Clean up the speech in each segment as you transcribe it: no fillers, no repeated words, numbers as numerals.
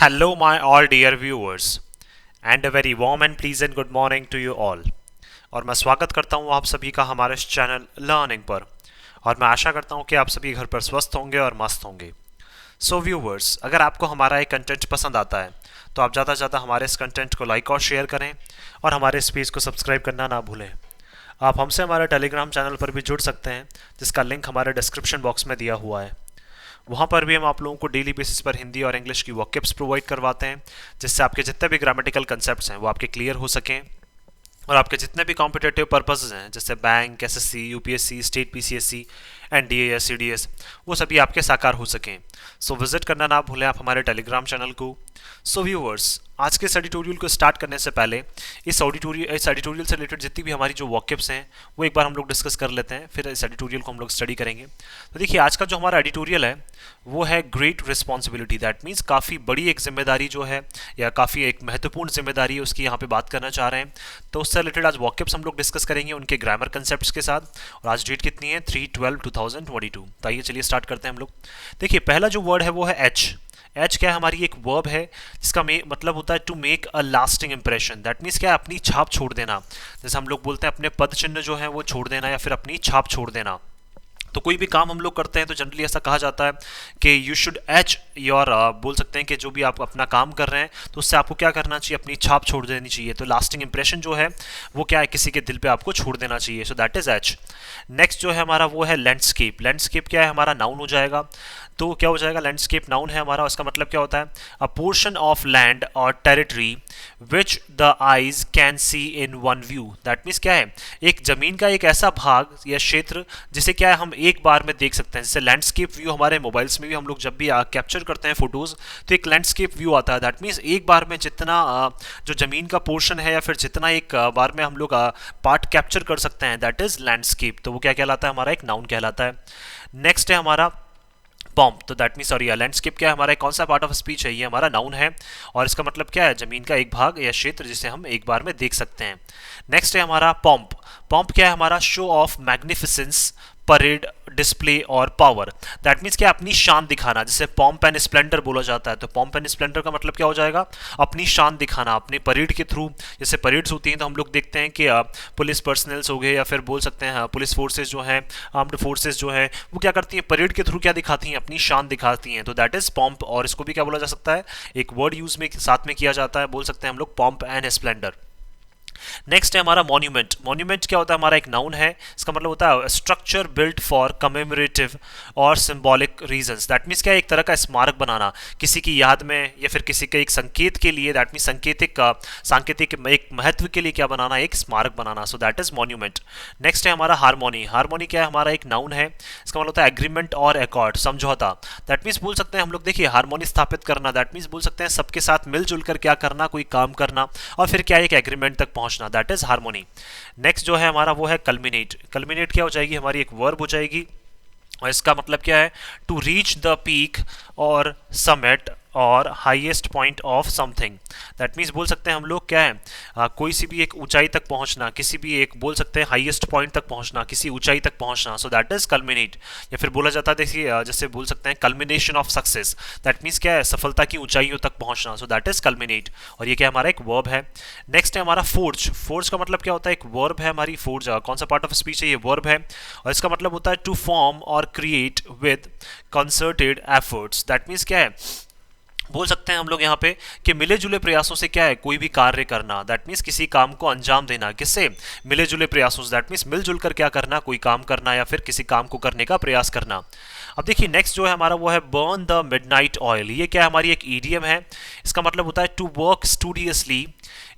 Hello, my all dear viewers, and a very warm and pleasant good morning to you all. और मैं स्वागत करता हूँ आप सभी का हमारे इस चैनल लर्निंग पर। और मैं आशा करता हूँ कि आप सभी घर पर स्वस्थ होंगे और मस्त होंगे। सो व्यूवर्स, अगर आपको हमारा ये कंटेंट पसंद आता है तो आप ज़्यादा से ज़्यादा हमारे इस कंटेंट को लाइक और शेयर करें और हमारे इस पेज को सब्सक्राइब करना ना भूलें। आप हमसे हमारे टेलीग्राम चैनल पर भी जुड़ सकते हैं, जिसका लिंक हमारे डिस्क्रिप्शन बॉक्स में दिया हुआ है। वहाँ पर भी हम आप लोगों को डेली बेसिस पर हिंदी और इंग्लिश की वॉकअप्स प्रोवाइड करवाते हैं, जिससे आपके जितने भी ग्रामेटिकल कंसेप्ट्स हैं वो आपके क्लियर हो सकें और आपके जितने भी कॉम्पिटेटिव पर्पसेस हैं जैसे bank, SSC, UPSC, state PCSC, NDA या सीडीएस, वो सभी आपके साकार हो सकें। सो विजिट करना ना भूलें आप हमारे टेलीग्राम चैनल को। सो व्यूअर्स, आज के इस एडिटोरियल को स्टार्ट करने से पहले इस एडिटोरियल से रिलेटेड जितनी भी हमारी जो वॉकअप्स हैं वो एक बार हम लोग डिस्कस कर लेते हैं, फिर इस एडिटोरियल को हम लोग स्टडी करेंगे। तो देखिए, आज का जो हमारा एडिटोरियल है वो है ग्रेट रिस्पॉन्सिबिलिटी। दैट मीन्स काफ़ी बड़ी एक जिम्मेदारी जो है या काफ़ी एक महत्वपूर्ण जिम्मेदारी है, उसकी यहाँ पे बात करना चाह रहे हैं। तो उससे रिलेटेड आज वॉकअप्स हम लोग डिस्कस करेंगे उनके ग्रामर कंसेप्ट्स के साथ। और आज डेट कितनी है? 3/12/2022। तो आइए चलिए स्टार्ट करते हैं हम लोग। देखिए, पहला जो वर्ड है वो है एच। एच क्या है? हमारी एक वर्ब है जिसका मतलब होता है to make a lasting impression. That means क्या है? अपनी छाप छोड़ देना। जैसे हम लोग बोलते हैं अपने पद चिन्ह जो है वो छोड़ देना या फिर अपनी छाप छोड़ देना। तो कोई भी काम हम लोग करते हैं तो जनरली ऐसा कहा जाता है कि यू शुड एच योर, बोल सकते हैं कि जो भी आप अपना काम कर रहे हैं तो उससे आपको क्या करना चाहिए? अपनी छाप छोड़ देनी चाहिए। तो लास्टिंग इंप्रेशन जो है वो क्या है? किसी के दिल पे आपको छोड़ देना चाहिए। सो दैट इज एच। नेक्स्ट जो है हमारा वो है लैंडस्केप। लैंडस्केप क्या है? हमारा नाउन हो जाएगा। तो क्या हो जाएगा? लैंडस्केप नाउन है हमारा। उसका मतलब क्या होता है? अ पोर्शन ऑफ लैंड और territory which the eyes can see in one view. That means क्या है? एक जमीन का एक ऐसा भाग या क्षेत्र जिसे क्या है हम एक बार में देख सकते हैं। जैसे लैंडस्केप व्यू हमारे मोबाइल्स में भी हम लोग जब भी कैप्चर करते हैं फोटोज तो एक लैंडस्केप व्यू आता है। दैट मीन्स एक बार में जितना जो जमीन का पोर्शन है या फिर जितना एक बार में हम लोग पार्ट कैप्चर कर सकते हैं, दैट इज लैंडस्केप। तो वो क्या कहलाता है? हमारा एक नाउन कहलाता है। नेक्स्ट है हमारा पॉम्प। तो दैट मीन सॉरी, लैंडस्केप क्या है? हमारा कौन सा पार्ट ऑफ स्पीच है? ये हमारा नाउन है और इसका मतलब क्या है? जमीन का एक भाग या क्षेत्र जिसे हम एक बार में देख सकते हैं। नेक्स्ट है हमारा पॉम्प। पॉम्प क्या है? हमारा show off magnificence, parade, display और पावर। दैट मीन्स क्या? अपनी शान दिखाना। जैसे पॉम्प एंड स्प्लेंडर बोला जाता है, तो पॉम्प एंड स्प्लेंडर का मतलब क्या हो जाएगा? अपनी शान दिखाना अपनी परेड के थ्रू। जैसे परेड्स होती हैं तो हम लोग देखते हैं कि पुलिस पर्सनल्स हो गए या फिर बोल सकते हैं पुलिस फोर्सेज जो हैं, आर्म्ड फोर्सेज जो है वो क्या करती हैं? परेड के थ्रू क्या दिखाती हैं? अपनी शान दिखाती हैं। तो दैट इज पॉम्प। और इसको भी क्या बोला जा सकता है? एक वर्ड यूज में साथ में किया जाता है, बोल सकते हैं हम लोग पॉम्प एंड स्प्लेंडर। नेक्स्ट है हमारा मॉन्यूमेंट। मॉन्यूमेंट क्या होता है? हमारा एक नाउन है। इसका मतलब होता है स्ट्रक्चर बिल्ट फॉर कमेमोरेटिव और सिंबॉलिक रीजंस। दैट मीन्स क्या है? एक तरह का स्मारक बनाना किसी की याद में या फिर किसी के एक संकेत के लिए। दैट मीन्स सांकेतिक एक महत्व के लिए क्या बनाना? एक स्मारक बनाना। So that is monument. Next है हमारा हारमोनी। हारमोनी क्या है? हमारा एक नाउन है। इसका मतलब होता है एग्रीमेंट और एकॉर्ड, समझौता। दैट मीन्स बोल सकते हैं हम लोग, देखिए, हारमोनी स्थापित करना। दैट मीन्स बोल सकते हैं सबके साथ मिलजुल कर क्या करना? कोई काम करना और फिर क्या एक एग्रीमेंट तक पहुंचना। That is harmony. नेक्स्ट जो है हमारा वो है कल्मिनेट। कल्मिनेट क्या हो जाएगी? हमारी एक वर्ब हो जाएगी और इसका मतलब क्या है? टू रीच द पीक और समिट और highest point of something. That means बोल सकते हैं हम लोग क्या है? कोई सी भी एक ऊंचाई तक पहुंचना, किसी भी एक बोल सकते हैं हाईएस्ट पॉइंट तक पहुंचना, किसी ऊंचाई तक पहुंचना। सो दैट इज कल्मिनेट। या फिर बोला जाता है देखिए, जैसे बोल सकते हैं culmination of success. That means क्या है? सफलता की ऊंचाइयों तक पहुंचना। सो दैट इज कल्मिनेट। और ये क्या हमारा एक वर्ब है। नेक्स्ट है हमारा फोर्ज। फोर्ज का मतलब क्या होता है? एक वर्ब है हमारी। फोर्ज कौन सा पार्ट ऑफ स्पीच है? ये वर्ब है और इसका मतलब होता है टू फॉर्म और create with concerted efforts. That means क्या है? बोल सकते हैं हम लोग यहाँ पे कि मिले जुले प्रयासों से क्या है? कोई भी कार्य करना। दैट मीन्स किसी काम को अंजाम देना। किससे? मिले जुले प्रयासों से। दैट मीन्स मिलजुल कर क्या करना? कोई काम करना या फिर किसी काम को करने का प्रयास करना। अब देखिए, नेक्स्ट जो है हमारा वो है बर्न द मिडनाइट ऑयल। ये क्या है? हमारी एक ईडियम है। इसका मतलब होता है to work studiously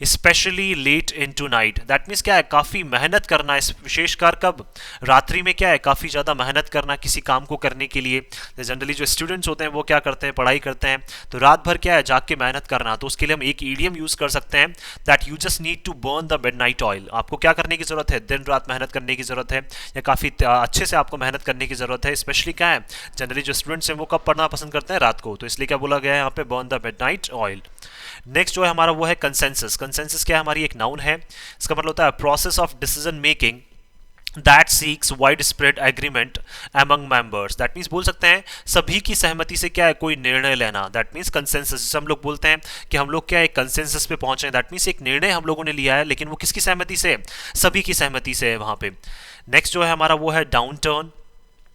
specially late into night. That means क्या है? काफ़ी मेहनत करना, इस विशेषकर कब? रात्रि में क्या है? काफ़ी ज़्यादा मेहनत करना किसी काम को करने के लिए। जनरली जो स्टूडेंट्स होते हैं वो क्या करते हैं? पढ़ाई करते हैं तो रात भर क्या है? जाग के मेहनत करना। तो उसके लिए हम एक ईडियम यूज़ कर सकते हैं that you just need to burn the midnight oil. आपको क्या करने की ज़रूरत है? दिन रात मेहनत करने की ज़रूरत है या काफ़ी अच्छे से आपको मेहनत करने की ज़रूरत है। स्पेशली क्या है? जनरली जो स्टूडेंट्स हैं वो कब पढ़ना पसंद करते हैं? रात को। तो इसलिए क्या बोला गया है यहाँ पे? Burn the midnight oil. Next जो है हमारा वो है कंसेंसस। कंसेंसस क्या है? हमारी एक नाउन है। इसका मतलब होता है process of decision making that seeks wide spread agreement among members. That means बोल सकते हैं सभी की सहमति से क्या है कोई निर्णय लेना। दैट मीन्स कंसेंसस, जैसे हम लोग बोलते हैं कि हम लोग क्या एक कंसेंसस पे पहुंचे। दैट मीन्स एक निर्णय हम लोगों ने लिया है, लेकिन वो किसकी सहमति से? सभी की सहमति से है वहां पे। नेक्स्ट जो है हमारा वो है डाउन टर्न।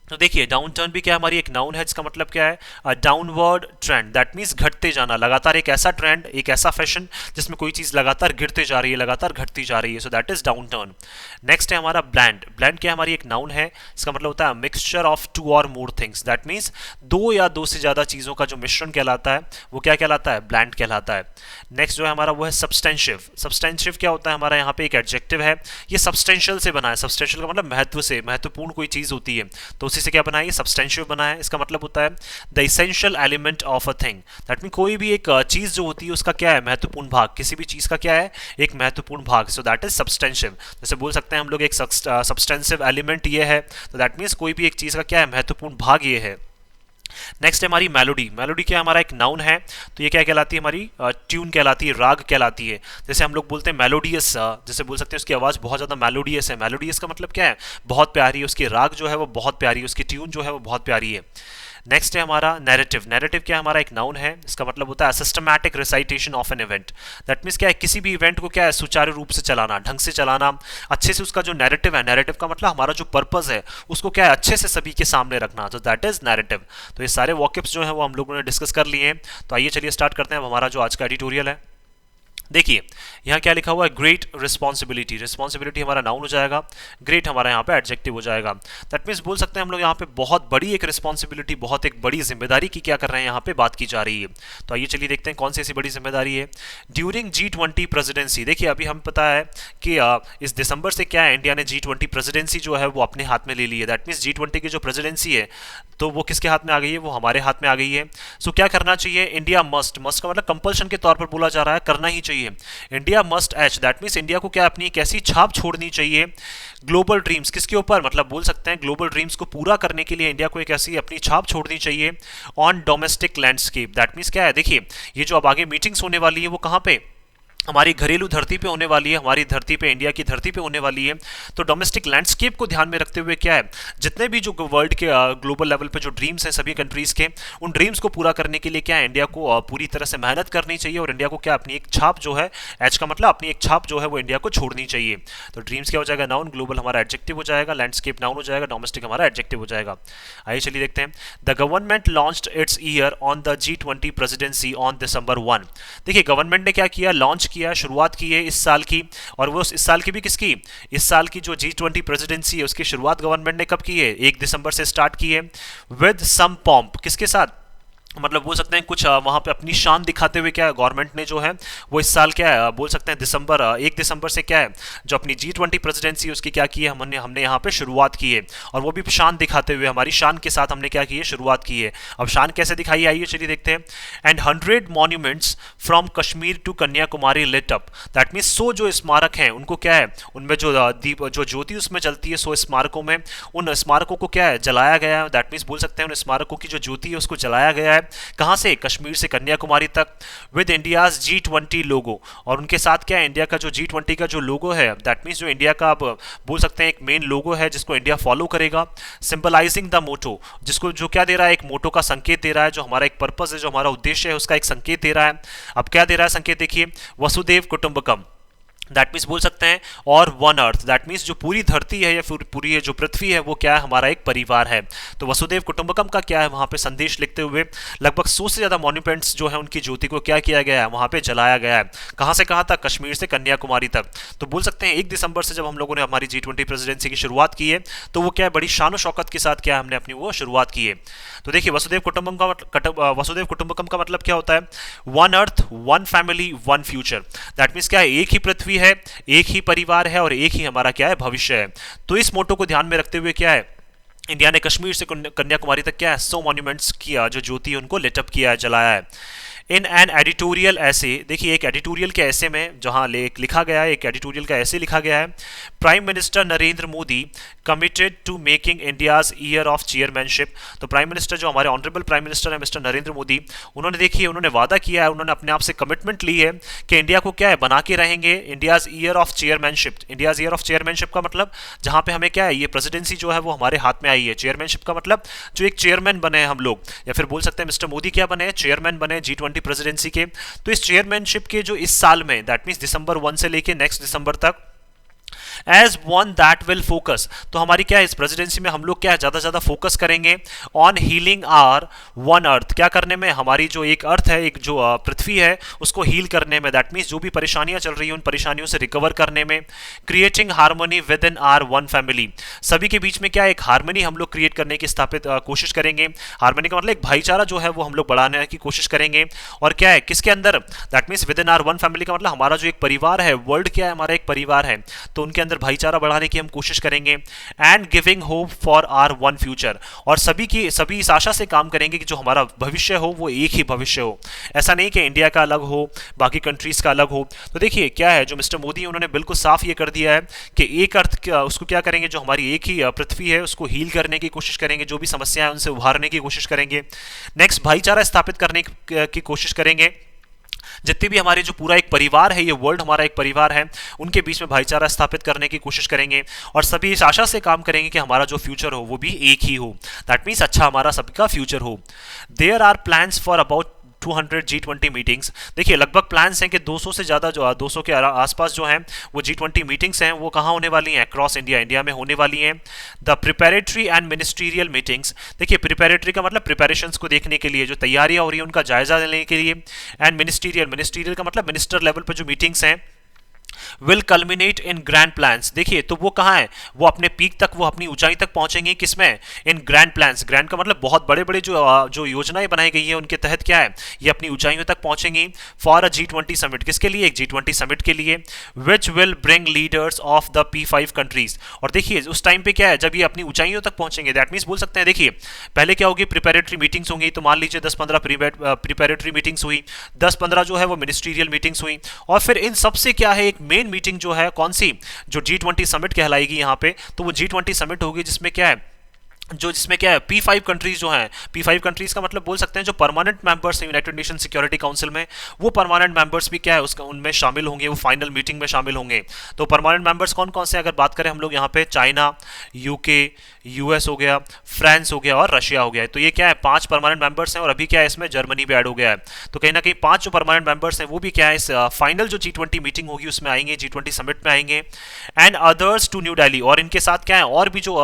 तो देखिए डाउन टर्न भी क्या हमारी एक नाउन है, जिसका मतलब क्या है डाउनवर्ड ट्रेंड। दैट मीन्स घटते जाना, लगातार एक ऐसा ट्रेंड, एक ऐसा फैशन जिसमें कोई चीज़ लगातार गिरते जा रही है, लगातार घटती जा रही है। सो that is down turn. Next है हमारा ब्लैंड। ब्लैंड क्या हमारी एक नाउन है, इसका मतलब होता है मिक्सचर ऑफ टू और मोर थिंग्स। दैट मीन्स दो या दो से ज़्यादा चीज़ों का जो मिश्रण कहलाता है वो क्या कहलाता है? ब्लैंड कहलाता है। नेक्स्ट जो है हमारा वो है सब्सटेंशिव। सब्सटेंशिव क्या होता है? हमारा यहाँ पे एक एडजेक्टिव है, ये सब्सटेंशियल से बना है। सब्सटेंशियल का मतलब महत्व से, महत्वपूर्ण कोई चीज़ होती है तो उसी से क्या बना है? सब्सटेंशियल बना है। इसका मतलब होता है the essential element of a thing. That mean कोई भी एक चीज़ जो होती है उसका क्या है? महत्वपूर्ण भाग। किसी भी चीज़ का क्या है? एक महत्वपूर्ण भाग। So that is substantive. जैसे बोल सकते हैं हम लोग एक सब्सटेंसिव एलिमेंट ये है, तो दैट मीन्स कोई भी एक चीज़ का क्या है? महत्वपूर्ण भाग ये है। नेक्स्ट है हमारी मेलोडी। मेलोडी क्या हमारा एक नाउन है, तो ये क्या कहलाती है? हमारी ट्यून कहलाती है, राग कहलाती है। जैसे हम लोग बोलते हैं मेलोडियस, जैसे बोल सकते हैं उसकी आवाज़ बहुत ज़्यादा मेलोडियस है। मेलोडियस का मतलब क्या है? बहुत प्यारी है, उसकी राग जो है वो बहुत प्यारी है, उसकी ट्यून जो है वो बहुत प्यारी है। नेक्स्ट है हमारा नैरेटिव। नैरेटिव क्या हमारा एक नाउन है, इसका मतलब होता है systematic recitation of an event. That means क्या है? किसी भी इवेंट को क्या है? सुचारू रूप से चलाना, ढंग से चलाना, अच्छे से उसका जो नैरेटिव है, नैरेटिव का मतलब हमारा जो पर्पस है उसको क्या है? अच्छे से सभी के सामने रखना। तो दैट इज नैरेटिव। तो ये सारे वॉकिप्स जो है वो हम लोगों ने डिस्कस कर लिए हैं। तो आइए चलिए स्टार्ट करते हैं अब हमारा जो आज का एडिटोरियल है। देखिए यहाँ क्या लिखा हुआ है? Great responsibility. रिस्पॉन्सिबिलिटी हमारा नाउन हो जाएगा, ग्रेट हमारा यहाँ पे एडजेक्टिव हो जाएगा। दैट मीन्स बोल सकते हैं हम लोग यहाँ पे बहुत बड़ी एक रिस्पॉन्सिबिलिटी, बहुत एक बड़ी जिम्मेदारी की क्या कर रहे हैं? यहाँ पे बात की जा रही है। तो आइए चलिए देखते हैं कौन सी ऐसी बड़ी जिम्मेदारी है। During G20 presidency. देखिए अभी हम पता है कि इस दिसंबर से क्या है? इंडिया ने G20 प्रेसिडेंसी जो है वो अपने हाथ में ले ली है। दैट मीन्स G20 की जो प्रेसिडेंसी है तो वो किसके हाथ में आ गई है? वो हमारे हाथ में आ गई है। सो क्या करना चाहिए? इंडिया मस्ट, मस्ट का मतलब कंपल्शन के तौर पर बोला जा रहा है, करना ही चाहिए। India must H, that means India को क्या अपनी एक ऐसी छाप छोड़नी चाहिए ग्लोबल ड्रीम्स, किसके ऊपर? मतलब बोल सकते हैं ग्लोबल ड्रीम्स को पूरा करने के लिए इंडिया को एक ऐसी अपनी छाप छोड़नी चाहिए on domestic landscape. That means क्या है? देखिए ये जो अब आगे मीटिंग्स होने वाली है वो कहाँ पे? हमारी घरेलू धरती पे होने वाली है, हमारी धरती पे, इंडिया की धरती पे होने वाली है। तो डोमेस्टिक लैंडस्केप को ध्यान में रखते हुए क्या है? जितने भी जो वर्ल्ड के ग्लोबल लेवल पे जो ड्रीम्स हैं सभी कंट्रीज के, उन ड्रीम्स को पूरा करने के लिए क्या है? इंडिया को पूरी तरह से मेहनत करनी चाहिए और इंडिया को क्या अपनी एक छाप जो है, एच का मतलब अपनी एक छाप जो है वो इंडिया को छोड़नी चाहिए। तो ड्रीम्स क्या हो जाएगा? नाउन, ग्लोबल हमारा एडजेक्टिव हो जाएगा, लैंडस्केप नाउन हो जाएगा, डोमेस्टिक हमारा एडजेक्टिव हो जाएगा। आइए चलिए देखते हैं। The government launched it's year on the G20 presidency on December 1। देखिए गवर्नमेंट ने क्या किया? लॉन्च किया, शुरुआत की है इस साल की, और वो इस साल की भी किसकी? इस साल की जो G20 प्रेसिडेंसी है उसकी शुरुआत गवर्नमेंट ने कब की है? 1 दिसंबर से स्टार्ट की है। विद सम पॉम्प, किसके साथ? मतलब बोल सकते हैं कुछ वहाँ पे अपनी शान दिखाते हुए क्या है गवर्नमेंट ने जो है वो इस साल क्या है बोल सकते हैं दिसंबर 1 दिसंबर से क्या है जो अपनी G20 प्रेसिडेंसी उसकी क्या की है? हमने यहाँ पे शुरुआत की है, और वो भी शान दिखाते हुए, हमारी शान के साथ हमने क्या की है? शुरुआत की है। अब शान कैसे दिखाई? आइए चलिए देखते हैं। And 100 monuments from Kashmir to Kanyakumari lit up. That means 100 जो स्मारक हैं उनको क्या है? उनमें जो दीप, जो ज्योति उसमें जलती है 100 स्मारकों में, उन स्मारकों को क्या है? जलाया गया है। दैट मीन्स बोल सकते हैं उन स्मारकों की जो ज्योति है उसको जलाया गया है। कहां से? कश्मीर से कन्याकुमारी तक। विद इंडियाज G20 लोगो, और उनके साथ क्या है? इंडिया का जो G20 का जो लोगो है, दैट मीन्स जो इंडिया का आप बोल सकते हैं एक मेन लोगो है जिसको इंडिया फॉलो करेगा। सिंबलाइजिंग द मोटो, जिसको जो क्या दे रहा है? एक मोटो का संकेत दे रहा है, जो हमारा एक पर्पस है, जो हमारा उद्देश्य है उसका एक संकेत दे रहा है। अब क्या दे रहा है संकेत? देखिए वसुदेव कुटुंबकम। दैट मीन्स बोल सकते हैं और वन अर्थ, दैट मीन्स जो पूरी धरती है या पूरी जो पृथ्वी है वो क्या है? हमारा एक परिवार है। तो वसुदेव कुटुंबकम का क्या है? वहाँ पे संदेश लिखते हुए लगभग 100 से ज़्यादा मॉन्यूमेंट्स जो है उनकी ज्योति को क्या किया गया है? वहाँ पे जलाया गया है। कहाँ से कहाँ तक? कश्मीर से कन्याकुमारी तक। तो बोल सकते हैं 1 दिसंबर से जब हम लोगों ने हमारी G20 प्रेसिडेंसी की शुरुआत की है तो वो क्या है? बड़ी शान शौकत के साथ क्या हमने अपनी वो शुरुआत की है। तो देखिए वसुदेव कुटुंबकम का मतलब क्या होता है? One earth, one family, one future. That means क्या है? एक ही पृथ्वी है, एक ही परिवार है, और एक ही हमारा क्या है? भविष्य है। तो इस मोटो को ध्यान में रखते हुए क्या है? इंडिया ने कश्मीर से कन्याकुमारी तक क्या है? 100 मॉन्यूमेंट्स किया, जो ज्योति उनको लिटअप किया है, जलाया है। इन एन एडिटोरियल ऐसे, देखिए एक एडिटोरियल के ऐसे में जहां लिखा गया है, एक एडिटोरियल का ऐसे लिखा गया है, prime minister Narendra Modi committed to making India's year of chairmanship. तो प्राइम मिनिस्टर जो हमारे ऑनरेबल प्राइम मिनिस्टर है मिस्टर नरेंद्र मोदी, उन्होंने देखिए उन्होंने वादा किया है, उन्होंने अपने आप से कमिटमेंट ली है कि इंडिया को क्या है बना के रहेंगे India's year of chairmanship. India's year of chairmanship का मतलब जहां पे हमें क्या है, ये प्रेसिडेंसी जो है वो हमारे हाथ में आई है। चेयरमैनशिप का मतलब जो एक चेयरमैन बने हैं हम लोग, या फिर बोल सकते हैं मिस्टर मोदी क्या बने, चेयरमैन बने G20 प्रेसिडेंसी के। तो इस चेयरमैनशिप के जो इस साल में, दैट मीन्स दिसंबर 1 से लेके नेक्स्ट दिसंबर तक, as one that will focus, तो हमारी क्या है इस प्रेसिडेंसी में हम लोग क्या है ज्यादा ज्यादा फोकस करेंगे on healing our one earth. क्या करने में, हमारी जो एक अर्थ है, एक जो पृथ्वी है, उसको हील करने में, दैट मीन्स जो भी परेशानियां चल रही हैं उन परेशानियों से रिकवर करने में। Creating harmony with in are one family, सभी के बीच में क्या एक हार्मनी हम लोग क्रिएट करने की स्थापित कोशिश करेंगे। हार्मनी का मतलब एक भाईचारा जो है वो हम लोग बढ़ाने की कोशिश करेंगे। और क्या है किसके अंदर, that means with in are one family का मतलब हमारा जो एक परिवार है, वर्ल्ड क्या है हमारा एक परिवार है, तो उनके अंदर भाईचारा बढ़ाने की हम कोशिश करेंगे। And giving hope for our one future, और सभी इस आशा से काम करेंगे कि जो हमारा भविष्य हो वो एक ही भविष्य हो, ऐसा नहीं कि इंडिया का अलग हो बाकी कंट्रीज का अलग हो। तो देखिए क्या है जो मिस्टर मोदी उन्होंने बिल्कुल साफ ये कर दिया है कि एक अर्थ उसको क्या करेंगे, जो हमारी एक ही पृथ्वी है उसको हील करने की कोशिश करेंगे, जो भी समस्या है उनसे उभारने की कोशिश करेंगे। नेक्स्ट भाईचारा स्थापित करने की कोशिश करेंगे। जितने भी हमारे जो पूरा एक परिवार है, ये वर्ल्ड हमारा एक परिवार है, उनके बीच में भाईचारा स्थापित करने की कोशिश करेंगे। और सभी इस आशा से काम करेंगे कि हमारा जो फ्यूचर हो वो भी एक ही हो, दैट मीन्स अच्छा हमारा सबका फ्यूचर हो। There are plans for about 200 G20 meetings, देखिए लगभग प्लान्स हैं कि 200 से ज़्यादा जो 200 के आसपास जो हैं वो G20 मीटिंग्स हैं, वो कहाँ होने वाली हैं, अक्रॉस इंडिया, इंडिया में होने वाली हैं। The preparatory and ministerial meetings, देखिए प्रिपेरेटरी का मतलब प्रिपरेशंस को देखने के लिए, जो तैयारियाँ हो रही हैं उनका जायजा लेने के लिए। एंड मिनिस्ट्रियल का मतलब मिनिस्टर लेवल पर जो मीटिंग्स हैं will culminate in grand plans, देखिए तो वो कहाँ है, वो अपने पीक तक, वो अपनी ऊंचाई तक पहुंचेंगे किसमें, इन ग्रैंड प्लान्स। ग्रैंड का मतलब बहुत बड़े बड़े जो योजनाएं बनाई गई है उनके तहत क्या है ये अपनी ऊंचाइयों तक पहुंचेंगी। फॉर अ G20 समिट, किसके लिए, एक G20 समिट के लिए। Which will bring leaders of the P5 countries, और देखिए उस टाइम पे क्या है जब ये अपनी ऊंचाइयों तक पहुंचेंगे, दैट मीन्स बोल सकते हैं देखिए पहले क्या होगी, प्रिपेरेटरी मीटिंग्स होंगी, तो मान लीजिए 10-15 प्रिपेरेटरी मीटिंग्स हुई, 10-15 जो है वो मिनिस्ट्रियल मीटिंग्स हुई, और फिर इन सबसे क्या है एक मेन मीटिंग जो है कौन सी, जो G20 समिट कहलाएगी यहाँ पे, तो वो G20 समिट होगी जिसमें क्या है, जिसमें क्या है P5 कंट्रीज जो हैं, P5 कंट्रीज का मतलब बोल सकते हैं जो परमानेंट मेंबर्स हैं यूनाइटेड नेशन सिक्योरिटी काउंसिल में, वो परमानेंट मेंबर्स भी क्या है उसका उनमें शामिल होंगे, वो फाइनल मीटिंग में शामिल होंगे। तो परमानेंट मेंबर्स कौन कौन से, अगर बात करें हम लोग यहाँ पे, चाइना, यूके, यूएस हो गया, फ्रांस हो गया और रशिया हो गया। तो ये क्या है 5 परमानेंट मेंबर्स हैं, और अभी क्या है इसमें जर्मनी भी ऐड हो गया है। तो कहीं ना कहीं 5 जो परमानेंट मेंबर्स हैं वो भी क्या है इस फाइनल जो G20 मीटिंग होगी उसमें आएंगे, G20 समिट में आएंगे। And others to new Delhi, और इनके साथ क्या है और भी जो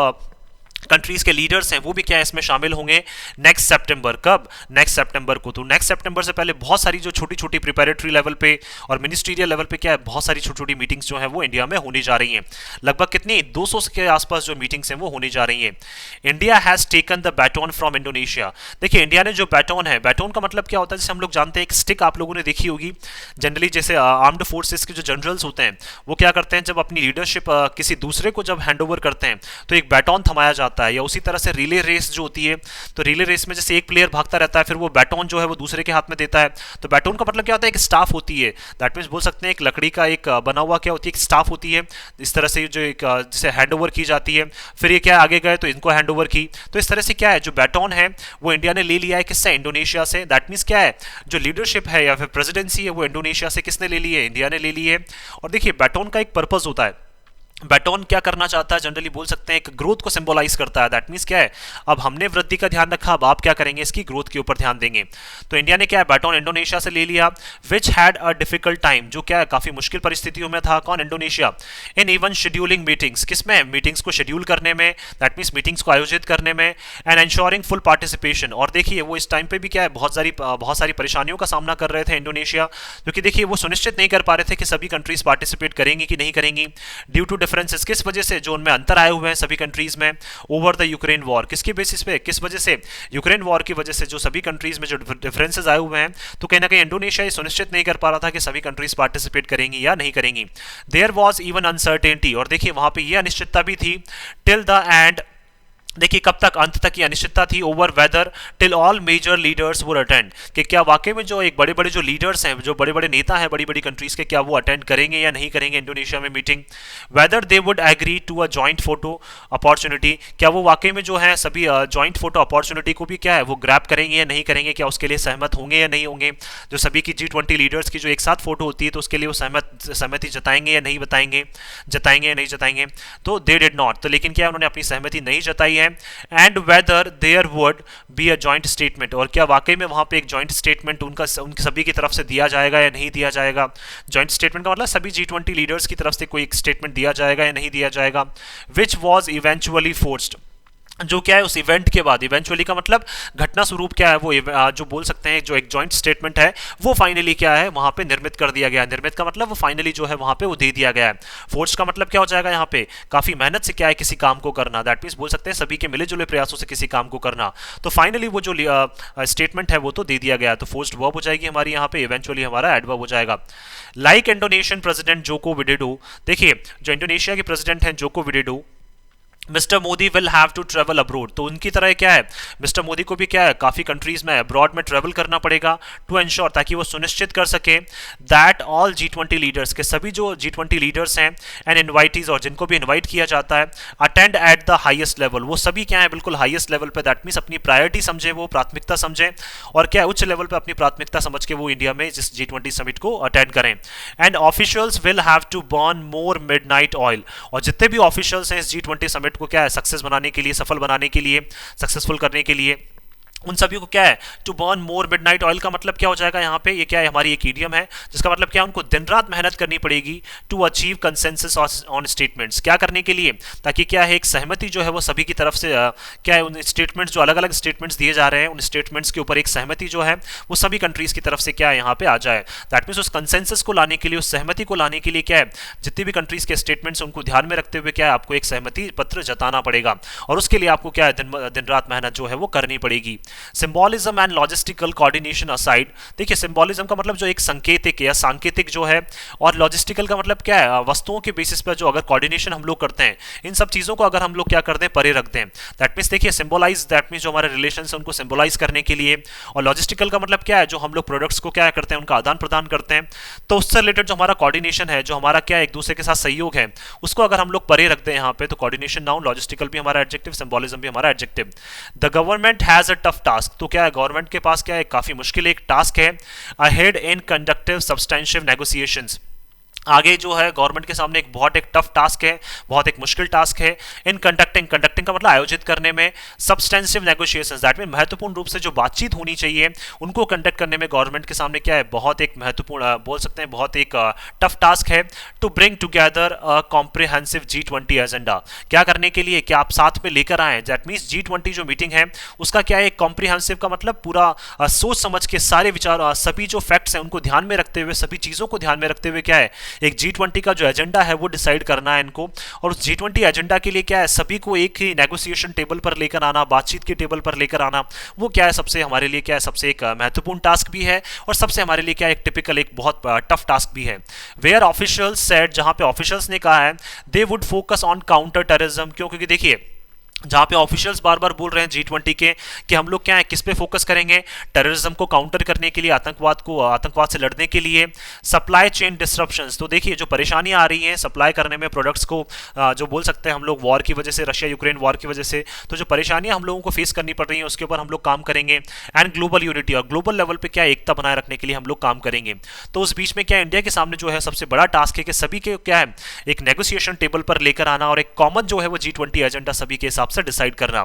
कंट्रीज के लीडर्स हैं वो भी क्या है इसमें शामिल होंगे नेक्स्ट सितंबर। कब, नेक्स्ट सितंबर को। तो नेक्स्ट सितंबर से पहले बहुत सारी जो छोटी छोटी प्रिपेरेटरी लेवल पे और मिनिस्ट्रियल लेवल पे क्या है बहुत सारी छोटी छोटी मीटिंग्स जो है वो इंडिया में होने जा रही हैं। लगभग कितनी 200 के आसपास जो मीटिंग्स हैं वो होने जा रही हैं। India has taken the baton from Indonesia, देखिए इंडिया ने जो बैटन है, बैटन का मतलब क्या होता है, जैसे हम लोग जानते हैं एक स्टिक आप लोगों ने देखी होगी जनरली, जैसे आर्म्ड फोर्सेस के जो जनरल्स होते हैं वो क्या करते हैं जब अपनी लीडरशिप किसी दूसरे को जब हैंड ओवर करते हैं तो एक बैटन थमाया जाता है, या उसी तरह से रिले रेस जो होती है, तो रिले रेस में जैसे एक प्लेयर भागता रहता है फिर वो बैटन जो है वो दूसरे के हाथ में देता है। तो बैटन का मतलब क्या होता है, एक स्टाफ होती है, दैट मींस बोल सकते हैं एक लकड़ी का एक बना हुआ क्या होती है, एक स्टाफ होती है, इस तरह से जो एक जैसे हैंड ओवर की जाती है, फिर ये क्या आगे गए तो इनको हैंड ओवर की। तो इस तरह से क्या है जो बैटन है वो इंडिया ने ले लिया है, किससे, इंडोनेशिया से। दैट मींस क्या है जो लीडरशिप है या फिर प्रेसिडेंसी है वो इंडोनेशिया से किसने ले ली है, इंडिया ने ले ली है। और देखिए बैटन का एक पर्पस होता है, बैटन क्या करना चाहता है, जनरली बोल सकते हैं एक ग्रोथ को सिंबलाइज करता है। दैट मींस क्या है, अब हमने वृद्धि का ध्यान रखा, अब आप क्या करेंगे, इसकी ग्रोथ के ऊपर ध्यान देंगे। तो इंडिया ने क्या है बैटन इंडोनेशिया से ले लिया। Which had a difficult time, जो क्या है काफी मुश्किल परिस्थितियों में था, कौन, Indonesia. In even scheduling meetings, किसमें, मीटिंग्स को शेड्यूल करने में, दैट मींस मीटिंग्स को आयोजित करने में। एंड एंश्योरिंग फुल पार्टिसिपेशन, और देखिए वो इस टाइम पे भी क्या है बहुत सारी परेशानियों का सामना कर रहे थे इंडोनेशिया, क्योंकि देखिए वो सुनिश्चित नहीं कर पा रहे थे कि सभी कंट्रीज पार्टिसिपेट करेंगी कि नहीं करेंगी, ड्यू टू डिफरेंसेस, किस वजह से, जो उनमें अंतर आए हुए हैं सभी कंट्रीज में, ओवर द यूक्रेन वॉर, किसके बेसिस पे, किस वजह से, यूक्रेन वॉर की वजह से जो सभी कंट्रीज में जो डिफरेंसेस आए हुए हैं। तो कहीं ना कहीं इंडोनेशिया ये सुनिश्चित नहीं कर पा रहा था कि सभी कंट्रीज पार्टिसिपेट करेंगी या नहीं करेंगी। देयर वाज इवन अनसर्टेनिटी, और देखिए वहां पे ये अनिश्चितता भी थी, टिल द एंड देखिए कब तक, अंत तक की अनिश्चितता थी over whether till all major leaders would attend, कि क्या वाकई में जो एक बड़े बड़े जो लीडर्स हैं, जो बड़े बड़े नेता हैं बड़ी बड़ी कंट्रीज के, क्या वो अटेंड करेंगे या नहीं करेंगे इंडोनेशिया में meeting. Whether they would agree to a joint photo opportunity, क्या वो वाकई में जो है सभी जॉइंट फोटो अपॉर्चुनिटी को भी क्या है वो ग्रैब करेंगे या नहीं करेंगे, क्या उसके लिए सहमत होंगे या नहीं होंगे। जो सभी की G20 लीडर्स की जो एक साथ फोटो होती है तो उसके लिए वो सहमति जताएंगे या नहीं जताएंगे या नहीं जताएंगे। तो दे डिड नॉट, तो लेकिन क्या उन्होंने अपनी सहमति नहीं जताई है। And whether there would be a joint statement, और क्या वाकई में वहां पे एक जॉइंट स्टेटमेंट उनके सभी की तरफ से दिया जाएगा या नहीं दिया जाएगा। जॉइंट स्टेटमेंट का मतलब सभी G20 लीडर्स की तरफ से कोई एक स्टेटमेंट दिया जाएगा या नहीं दिया जाएगा। विच वॉज इवेंचुअली फोर्स्ड, जो क्या है उस इवेंट के बाद, इवेंचुअली का मतलब घटना स्वरूप क्या है वो जो बोल सकते हैं जो एक जॉइंट स्टेटमेंट है वो फाइनली क्या है वहां पे निर्मित कर दिया गया है। निर्मित का मतलब वो फाइनली जो है वहां पे वो दे दिया गया है। फोर्स का मतलब क्या हो जाएगा यहाँ पे, काफी मेहनत से क्या है किसी काम को करना, दैट मीन्स बोल सकते हैं सभी के मिले जुले प्रयासों से किसी काम को करना। तो फाइनली वो जो स्टेटमेंट है वो तो दे दिया गया है, तो फोर्स्ड वर्ब हो जाएगी हमारी यहाँ पे, इवेंचुअली हमारा एडवर्ब हो जाएगा। Like Indonesian president Joko Widodo, देखिए जो इंडोनेशिया के प्रेसिडेंट हैं Joko Widodo, mister Modi will have to travel abroad, तो उनकी तरह क्या है मिस्टर मोदी को भी क्या है काफ़ी कंट्रीज में अब्रॉड में ट्रेवल करना पड़ेगा टू एंश्योर, ताकि वो सुनिश्चित कर सके दैट ऑल G20 लीडर्स के सभी जो G20 लीडर्स हैं एंड इनवाइटीज और जिनको भी इनवाइट किया जाता है attend at the highest level, वो सभी क्या है बिल्कुल हाईएस्ट लेवल पे, दैट मीन्स अपनी प्रायोरिटी समझे, वो प्राथमिकता समझे और क्या उच्च लेवल पे अपनी प्राथमिकता समझ के वो इंडिया में जिस G20 समिट को अटेंड करें। And officials will have to burn more midnight oil, और जितने भी ऑफिशियल्स हैं इस G20 समिट को क्या है सक्सेस बनाने के लिए, सफल बनाने के लिए, सक्सेसफुल करने के लिए, उन सभी को क्या है to burn more midnight oil का मतलब क्या हो जाएगा यहाँ पे, ये क्या है हमारी एक ईडियम है जिसका मतलब क्या है उनको दिन रात मेहनत करनी पड़ेगी to achieve consensus on statements, क्या करने के लिए, ताकि क्या है एक सहमति जो है वो सभी की तरफ से क्या है उन स्टेटमेंट्स जो अलग अलग स्टेटमेंट्स दिए जा रहे हैं उन स्टेटमेंट्स के ऊपर एक सहमति जो है वो सभी कंट्रीज की तरफ से क्या है यहाँ पे आ जाए। दैट मीन्स उस कंसेंसस को लाने के लिए, उस सहमति को लाने के लिए क्या है जितनी भी कंट्रीज के स्टेटमेंट्स उनको ध्यान में रखते हुए क्या है आपको एक सहमति पत्र जताना पड़ेगा, और उसके लिए आपको क्या है दिन रात मेहनत जो है वो करनी पड़ेगी। Symbolism and logistical coordination aside, देखिए सिंबॉलिज्म का मतलब जो एक संकेतिक या सांकेतिक जो है, और लॉजिस्टिकल का मतलब क्या है वस्तुओं के बेसिस पर जो अगर कोऑर्डिनेशन हम लोग करते हैं, इन सब चीज़ों को अगर हम लोग क्या कर दें परे रख दें, दैट मीन्स देखिए सिंबलाइज, दैट मीन्स जो हमारे रिलेशंस हैं उनको सिंबलाइज करने के लिए, और लॉजिस्टिकल का मतलब क्या है जो हम लोग प्रोडक्ट्स को क्या करते हैं उनका आदान प्रदान करते हैं, तो उससे रिलेटेड जो हमारा कोऑर्डिनेशन है, जो हमारा क्या एक दूसरे के साथ सहयोग है, उसको अगर हम लोग परे रख दें यहाँ पे, तो कोऑर्डिनेशन नाउन, लॉजिस्टिकल भी हमारा एडजेक्टिव, सिंबॉलिज्म भी हमारा adjective. The government has a tough task, तो क्या है गवर्नमेंट के पास क्या है काफी मुश्किल एक टास्क है ahead in conductive substantial negotiations, आगे जो है गवर्नमेंट के सामने एक बहुत एक टफ टास्क है, बहुत एक मुश्किल टास्क है। इन कंडक्टिंग, कंडक्टिंग का मतलब आयोजित करने में, सब्सटेंसिव नेगोशिएशंस दैट मीन महत्वपूर्ण रूप से जो बातचीत होनी चाहिए उनको कंडक्ट करने में गवर्नमेंट के सामने क्या है बहुत एक महत्वपूर्ण बोल सकते हैं बहुत एक टफ टास्क है। To bring together a comprehensive G20 agenda, क्या करने के लिए कि आप साथ में लेकर आए, दैट मीन्स G20 जो मीटिंग है उसका क्या है कॉम्प्रिहेंसिव का मतलब पूरा सोच समझ के सारे विचार सभी जो फैक्ट्स हैं उनको ध्यान में रखते हुए, सभी चीज़ों को ध्यान में रखते हुए क्या है एक G20 का जो एजेंडा है वो डिसाइड करना है इनको, और उस G20 एजेंडा के लिए क्या है सभी को एक ही नेगोशिएशन टेबल पर लेकर आना, बातचीत के टेबल पर लेकर आना, वो क्या है सबसे हमारे लिए क्या है सबसे एक महत्वपूर्ण टास्क भी है, और सबसे हमारे लिए क्या है एक टिपिकल एक बहुत टफ टास्क भी है। वेयर ऑफिशियल्स सेड, जहां पे ऑफिशियल्स ने कहा है they would focus on counter terrorism, क्योंकि देखिए जहाँ पे ऑफिशियल्स बार बार बोल रहे हैं G20 के कि हम लोग क्या है किस पे फोकस करेंगे, टेररिज्म को काउंटर करने के लिए, आतंकवाद से लड़ने के लिए। सप्लाई चेन डिसरप्शंस, तो देखिए जो परेशानियां आ रही हैं सप्लाई करने में प्रोडक्ट्स को, जो बोल सकते हैं हम लोग वॉर की वजह से, रशिया यूक्रेन वॉर की वजह से, तो जो परेशानियां हम लोगों को फेस करनी पड़ रही हैं उसके ऊपर हम लोग काम करेंगे। एंड ग्लोबल यूनिटी, और ग्लोबल लेवल पर क्या एकता बनाए रखने के लिए हम लोग काम करेंगे। तो उस बीच में क्या इंडिया के सामने जो है सबसे बड़ा टास्क है कि सभी के क्या है एक नेगोशिएशन टेबल पर लेकर आना और एक कॉमन जो है वो G20 एजेंडा सभी के हिसाब से डिसाइड करना।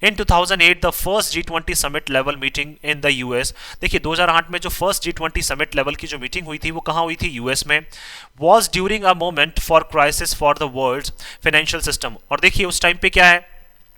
In 2008 the first G20 summit level meeting in the US, देखिए 2008 में जो फर्स्ट G20 समिट लेवल की जो मीटिंग हुई थी वो कहाँ हुई थी, यूएस में। Was during a moment for crisis for the world financial system, और देखिए उस टाइम पे क्या है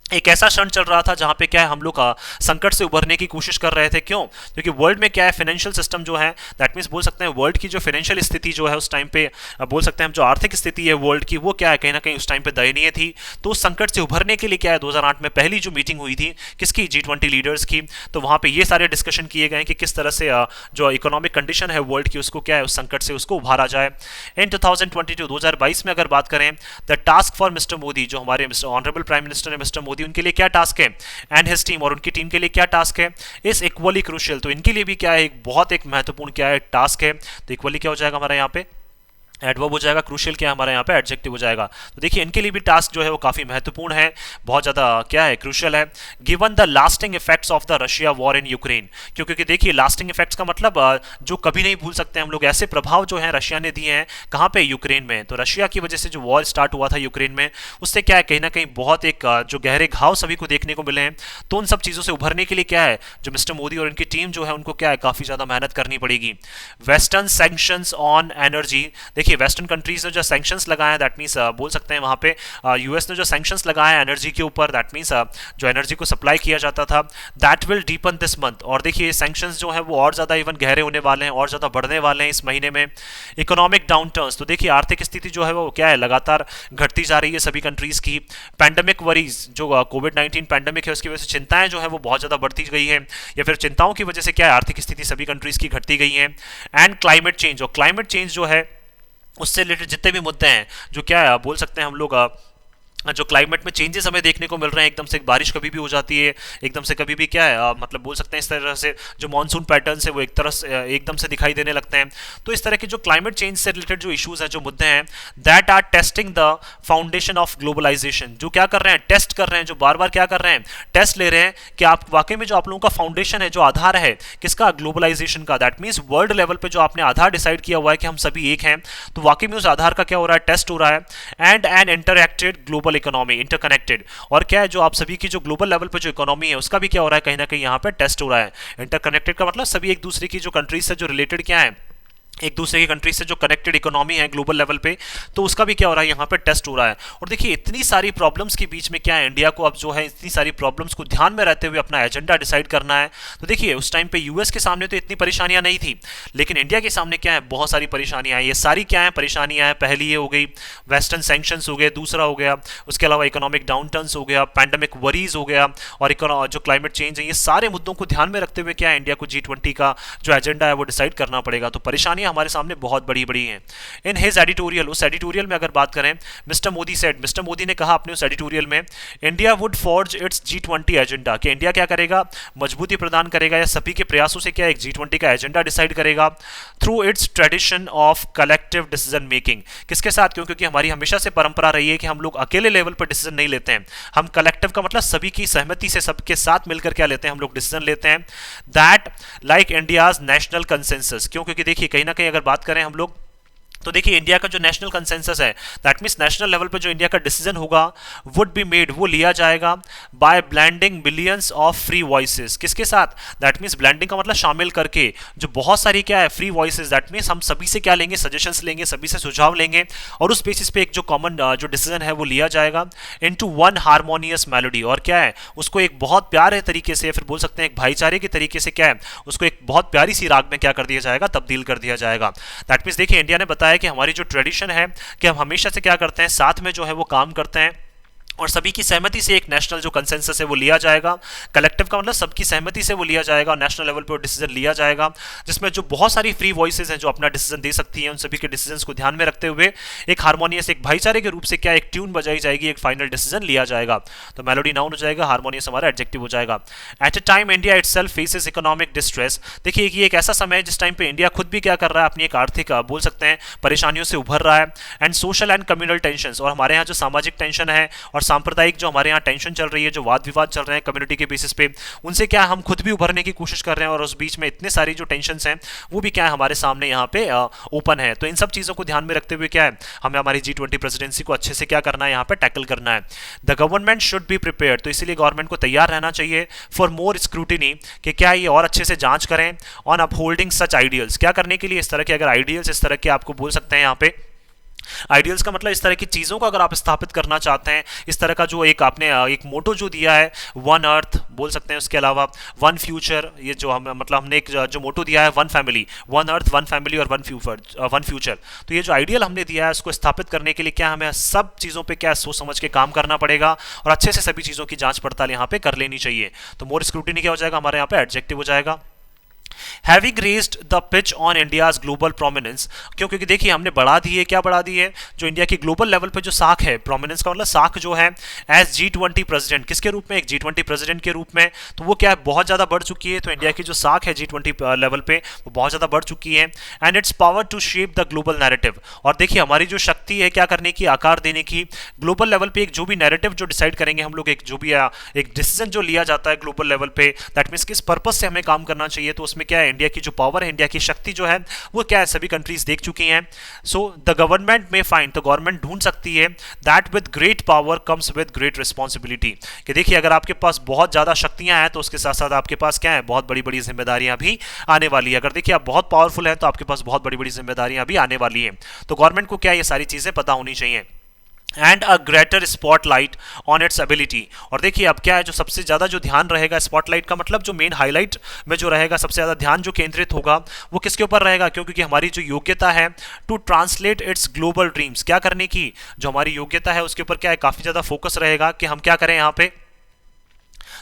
एक ऐसा क्षण चल रहा था जहां पे क्या है हम लोग संकट से उभरने की कोशिश कर रहे थे। क्यों? क्योंकि वर्ल्ड में क्या है फाइनेंशियल सिस्टम जो है, दैट मीन्स बोल सकते हैं वर्ल्ड की जो फाइनेंशियल स्थिति जो है उस टाइम पे बोल सकते हैं हम जो आर्थिक स्थिति है वर्ल्ड की वो क्या है कहीं ना कहीं उस टाइम पे दयनीय थी। तो उस संकट से उभरने के लिए क्या है 2008 में पहली जो मीटिंग हुई थी किसकी, G20 लीडर्स की, तो वहां पे ये सारे डिस्कशन किए गए कि किस तरह से जो इकोनॉमिक कंडीशन है वर्ल्ड की उसको क्या है उस संकट से उसको उभारा जाए। इन 2022 में अगर बात करें the task for mister Modi, जो हमारे ऑनरेबल प्राइम मिनिस्टर है मिस्टर मोदी, मोदी, उनके लिए क्या टास्क है, एंड हिज टीम, और उनकी टीम के लिए क्या टास्क है, इज इक्वली क्रूशियल। तो इनके लिए भी क्या है, एक बहुत एक महत्वपूर्ण क्या है, टास्क है। तो इक्वली क्या हो जाएगा हमारा यहाँ पे, एडवर्ब हो जाएगा, क्रूशियल क्या हमारे यहाँ पे एडजेक्टिव हो जाएगा। तो देखिए इनके लिए भी टास्क जो है वो काफी महत्वपूर्ण है, बहुत ज्यादा क्या है, क्रूशियल है। Given the lasting effects of the Russia war in Ukraine, क्योंकि देखिए लास्टिंग इफेक्ट्स का मतलब जो कभी नहीं भूल सकते हम लोग, ऐसे प्रभाव जो है रशिया ने दिए हैं कहाँ पे, यूक्रेन में। तो रशिया की वजह से जो वॉर स्टार्ट हुआ था यूक्रेन में, उससे क्या है कहीं ना कहीं बहुत एक जो गहरे घाव सभी को देखने को मिले हैं। तो उन सब चीजों से उभरने के लिए क्या है, जो मिस्टर मोदी और उनकी टीम जो है उनको क्या है, काफी ज्यादा मेहनत करनी पड़ेगी। वेस्टर्न सैंक्शंस ऑन एनर्जी, देखिए वेस्टर्न कंट्रीज ने जो सैंक्शंस लगाए, दैट मींस बोल सकते हैं वहां पे यूएस ने जो सैंक्शंस लगाए एनर्जी के ऊपर, दैट मींस जो एनर्जी को सप्लाई किया जाता था, that will deepen this month. और देखिए ये सैंक्शंस जो है वो और ज्यादा इवन गहरे होने वाले हैं, और ज्यादा बढ़ने वाले हैं इस महीने में। इकोनॉमिक डाउनटर्न्स, तो देखिए आर्थिक स्थिति जो है वो क्या है, लगातार घटती जा रही है सभी कंट्रीज की। पैंडेमिक वरीज, जो कोविड-19 पैंडेमिक है उसकी वजह से चिंताएं जो है वो बहुत ज्यादा बढ़ती गई है, या फिर चिंताओं की वजह से क्या है, आर्थिक स्थिति सभी कंट्रीज की घटती गई है। एंड क्लाइमेट चेंज, और क्लाइमेट चेंज जो है उससे रिलेटेड जितने भी मुद्दे हैं, जो क्या है बोल सकते हैं हम लोग, जो क्लाइमेट में चेंजेस हमें देखने को मिल रहे हैं, एकदम से बारिश कभी भी हो जाती है, एकदम से कभी भी क्या है मतलब बोल सकते हैं इस तरह से जो मॉनसून पैटर्न्स है वो एक तरह से एकदम से दिखाई देने लगते हैं। तो इस तरह के जो क्लाइमेट चेंज से रिलेटेड जो इश्यूज हैं, जो मुद्दे हैं, that are testing the foundation of globalisation, जो क्या कर रहे हैं, टेस्ट कर रहे हैं, जो बार बार क्या कर रहे हैं, टेस्ट ले रहे हैं कि आप वाकई में जो आप लोगों का फाउंडेशन है, जो आधार है किसका, ग्लोबलाइजेशन का, दैट मीन्स वर्ल्ड लेवल पे जो आपने आधार डिसाइड किया हुआ है कि हम सभी एक हैं, तो वाकई में उस आधार का क्या हो रहा है, टेस्ट हो रहा है। And an interacted global economy, interconnected, और क्या है जो आप सभी की जो ग्लोबल लेवल पे जो इकोनॉमी है उसका भी क्या हो रहा है, कहीं ना कहीं यहाँ पे टेस्ट हो रहा है। इंटरकनेक्टेड का मतलब सभी एक दूसरे की जो कंट्रीज से जो रिलेटेड क्या है, एक दूसरे की कंट्री से जो कनेक्टेड इकोनॉमी है ग्लोबल लेवल पे, तो उसका भी क्या हो रहा है, यहाँ पे टेस्ट हो रहा है। और देखिए इतनी सारी प्रॉब्लम्स के बीच में क्या है, इंडिया को अब जो है इतनी सारी प्रॉब्लम्स को ध्यान में रहते हुए अपना एजेंडा डिसाइड करना है। तो देखिए उस टाइम पे यूएस के सामने तो इतनी परेशानियां नहीं थी, लेकिन इंडिया के सामने क्या है, बहुत सारी परेशानियां हैं। ये सारी क्या है, परेशानियां हैं। पहली ये हो गई वेस्टर्न सैंक्शंस हो गए, दूसरा हो गया उसके अलावा इकोनॉमिक डाउनटर्न्स हो गया, पैंडेमिक वरीज हो गया, और जो क्लाइमेट चेंज है, ये सारे मुद्दों को ध्यान में रखते हुए क्या है, इंडिया को G20 का जो एजेंडा है वो डिसाइड करना पड़ेगा। तो परेशानियां हमारे सामने बहुत बड़ी बड़ी हैं। इन हिज एडिटोरियल, उस एडिटोरियल में अगर बात करें, mister Modi said, mister Modi ने कहा अपने उस एडिटोरियल में, India would forge it's G20 agenda, कि इंडिया क्या करेगा, मजबूती प्रदान करेगा या सभी के प्रयासों से क्या एक G20 का एजेंडा डिसाइड करेगा, through it's tradition of collective decision making. किसके साथ, क्योंकि हमारी हमेशा से परंपरा रही है कि हम लोग अकेले लेवल पर डिसीजन नहीं लेते हैं, हम कलेक्टिव का मतलब सभी की सहमति से सबके साथ मिलकर क्या लेते हैं, हम लोग डिसीजन लेते हैं। That like India's national consensus, क्योंकि देखिए कहीं ना कहीं अगर बात करें हम लोग, तो देखिए इंडिया का जो नेशनल कंसेंसस है, दैट मीन्स नेशनल लेवल पे जो इंडिया का डिसीजन होगा, वुड बी मेड, वो लिया जाएगा by blending millions of free voices. किसके साथ, दैट मीन्स ब्लेंडिंग का मतलब शामिल करके जो बहुत सारी क्या है फ्री वॉइसेस, दैट मीन्स हम सभी से क्या लेंगे, सजेशंस लेंगे, सभी से सुझाव लेंगे, और उस बेसिस पे एक जो कॉमन जो डिसीजन है वो लिया जाएगा इनटू वन हार्मोनियस मेलोडी। और क्या है, उसको एक बहुत प्यारे तरीके से, फिर बोल सकते हैं एक भाईचारे के तरीके से क्या है, उसको एक बहुत प्यारी सी राग में क्या कर दिया जाएगा, तब्दील कर दिया जाएगा। दैट मीन्स देखिए इंडिया ने बताया कि हमारी जो ट्रेडिशन है कि हम हमेशा से क्या करते हैं, साथ में जो है वो काम करते हैं, और सभी की सहमति से एक नेशनल जो कंसेंसस है वो लिया जाएगा। कलेक्टिव का मतलब सबकी सहमति से वो लिया जाएगा, नेशनल लेवल पर डिसीजन लिया जाएगा, जिसमें जो बहुत सारी फ्री वॉइसेस हैं जो अपना डिसीजन दे सकती हैं, उन सभी के डिसीजंस को ध्यान में रखते हुए एक हार्मोनियस, एक भाईचारे के रूप से क्या एक ट्यून बजाई जाएगी, एक फाइनल डिसीजन लिया जाएगा। तो मेलोडी नाउन हो जाएगा, हार्मोनियस हमारा एडजेक्टिव हो जाएगा। At a time India itself faces economic distress, देखिए ये एक ऐसा समय है जिस टाइम पे इंडिया खुद भी क्या कर रहा है, अपनी एक आर्थिक बोल सकते हैं परेशानियों से उभर रहा है, and social and communal tension, और हमारे यहाँ जो सामाजिक टेंशन है और सांप्रदायिक जो हमारे यहाँ टेंशन चल रही है, जो वाद विवाद चल रहे हैं कम्युनिटी के बेसिस पे, उनसे क्या हम खुद भी उभरने की कोशिश कर रहे हैं, और उस बीच में इतने सारी जो टेंशन्स हैं वो भी क्या है हमारे सामने यहाँ पे ओपन है। तो इन सब चीज़ों को ध्यान में रखते हुए क्या है, हमें हमारी G20 प्रेसिडेंसी को अच्छे से क्या करना है, यहाँ पे टैकल करना है। The government should be prepare, तो इसीलिए गवर्नमेंट को तैयार रहना चाहिए फॉर मोर स्क्रूटिनी, कि क्या ये और अच्छे से जांच करें, ऑन अपहोल्डिंग सच आइडियल्स, क्या करने के लिए, इस तरह के अगर आइडियल्स, इस तरह के आपको बोल सकते हैं यहाँ पे आइडियल्स का मतलब इस तरह की चीज़ों को अगर आप स्थापित करना चाहते हैं, इस तरह का जो एक आपने एक मोटो जो दिया है, वन अर्थ बोल सकते हैं, उसके अलावा वन फ्यूचर, ये जो हम मतलब हमने एक जो मोटो दिया है, one family, one earth, one family और वन फ्यूचर, तो ये जो आइडियल हमने दिया है उसको स्थापित करने के लिए क्या हमें सब चीज़ों पे क्या सोच समझ के काम करना पड़ेगा, और अच्छे से सभी चीज़ों की जांच पड़ताल यहाँ पे कर लेनी चाहिए। तो मोर स्क्रूटिनी क्या हो जाएगा हमारे यहाँ पे एडजेक्टिव हो जाएगा। Having raised the pitch on India's global prominence. क्यों? क्योंकि देखिए हमने बढ़ा दी है, क्या बढ़ा दी है, जो इंडिया की ग्लोबल लेवल पे जो साख है, प्रोमिनेंस का मतलब साख जो है एज G20 प्रेसिडेंट, किसके रूप में, एक G20 प्रेसिडेंट के रूप में, तो वो क्या है, बहुत ज़्यादा बढ़ चुकी है। तो इंडिया की जो साख है G20 लेवल पे वो बहुत ज़्यादा बढ़ चुकी है। And its power to shape the global narrative. और देखिए हमारी जो शक्ति है क्या करने की, आकार देने की, ग्लोबल लेवल पे एक जो भी नैरेटिव जो डिसाइड करेंगे हम लोग, एक जो भी एक डिसीजन जो लिया जाता है ग्लोबल लेवल पे, दैट मीन्स किस पर्पज से हमें काम करना चाहिए, तो उसमें क्या है, इंडिया की जो पावर है, इंडिया की शक्ति जो है वो क्या है, सभी कंट्रीज देख चुकी हैं। सो द गवर्नमेंट में फाइंड, तो गवर्नमेंट ढूंढ सकती है that with great power comes with great responsibility, कि देखिए अगर आपके पास बहुत ज्यादा शक्तियां हैं तो उसके साथ साथ आपके पास क्या है, बहुत बड़ी बड़ी जिम्मेदारियां भी आने वाली है। अगर देखिए आप बहुत पावरफुल हैं तो आपके पास बहुत बड़ी बड़ी जिम्मेदारियां भी आने वाली हैं। तो गवर्नमेंट को क्या ये सारी चीजें पता होनी चाहिए। And a greater spotlight on its ability. और देखिए अब क्या है, जो सबसे ज़्यादा जो ध्यान रहेगा, स्पॉटलाइट का मतलब जो मेन हाईलाइट में जो रहेगा, सबसे ज़्यादा ध्यान जो केंद्रित होगा वो किसके ऊपर रहेगा, क्योंकि हमारी जो योग्यता है to translate its global dreams, क्या करने की, जो हमारी योग्यता है उसके ऊपर क्या है, काफ़ी ज़्यादा फोकस रहेगा कि हम क्या करें यहाँ पे।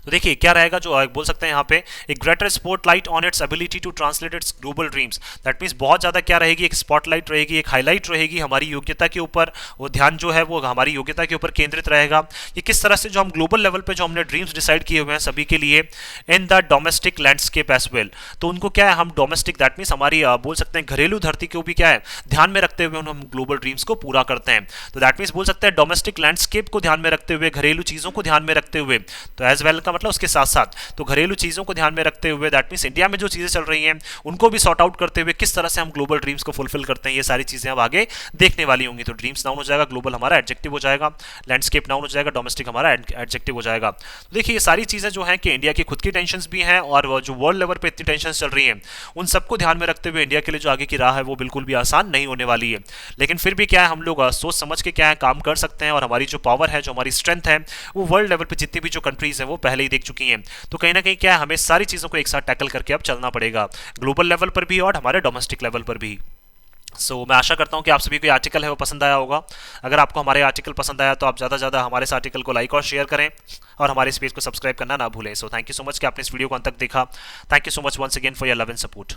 तो देखिए क्या रहेगा, जो बोल सकते हैं यहाँ पे, एक greater spotlight on its ability to translate its global dreams. That means बहुत ज़्यादा क्या रहेगी, एक स्पॉटलाइट रहेगी, एक हाईलाइट रहेगी हमारी योग्यता के ऊपर, वो ध्यान जो है वो हमारी योग्यता के ऊपर केंद्रित रहेगा कि किस तरह से जो हम ग्लोबल लेवल पे जो हमने ड्रीम्स डिसाइड किए हुए हैं सभी के लिए, in the domestic landscape as well. तो उनको क्या है, हम डोमेस्टिक, दैट मीन्स हमारी बोल सकते हैं घरेलू धरती को भी क्या है ध्यान में रखते हुए हम ग्लोबल ड्रीम्स को पूरा करते हैं। तो दैट मीन्स बोल सकते हैं डोमेस्टिक लैंडस्केप को ध्यान में रखते हुए, घरेलू चीज़ों को ध्यान में रखते हुए, तो एज वेल का मतलब उसके साथ साथ, तो घरेलू चीजों को ध्यान में रखते हुए, दैट मींस इंडिया में जो चीजें चल रही हैं उनको भी सॉर्ट आउट करते हुए किस तरह से हम ग्लोबल ड्रीम्स को फुलफिल करते हैं, ये सारी चीजें अब आगे देखने वाली होंगी। तो ड्रीम्स नाउन हो जाएगा, ग्लोबल हमारा एडजेक्टिव हो जाएगा, लैंडस्केप नाउन हो जाएगा, डोमेस्टिक हमारा एडजेक्टिव हो जाएगा। तो देखिए ये सारी चीजें जो हैं कि इंडिया की खुद की टेंशन भी हैं और जो वर्ल्ड लेवल पे इतनी टेंशन चल रही हैं उन सबको ध्यान में रखते हुए इंडिया के लिए जो आगे की राह है वो बिल्कुल भी आसान नहीं होने वाली है। लेकिन फिर भी क्या है, हम लोग सोच समझ के क्या है काम कर सकते हैं, और हमारी जो पावर है, जो हमारी स्ट्रेंथ है, वो वर्ल्ड लेवल पे जितनी भी जो कंट्रीज हैं वो पहले ही देख चुकी हैं। तो कहीं ना कहीं क्या है, हमें सारी चीज़ों को एक साथ टैकल करके अब चलना पड़ेगा, ग्लोबल लेवल पर भी और हमारे डोमेस्टिक लेवल पर भी। मैं आशा करता हूं कि आप सभी को ये आर्टिकल है वो पसंद आया होगा। अगर आपको हमारे आर्टिकल पसंद आया तो आप ज़्यादा से ज़्यादा हमारे इस आर्टिकल को लाइक और शेयर करें और हमारे इस पेज को सब्सक्राइब करना ना भूलें। थैंक यू सो मच कि आपने इस वीडियो को अंत तक देखा। Thank you so much once again for your love and support.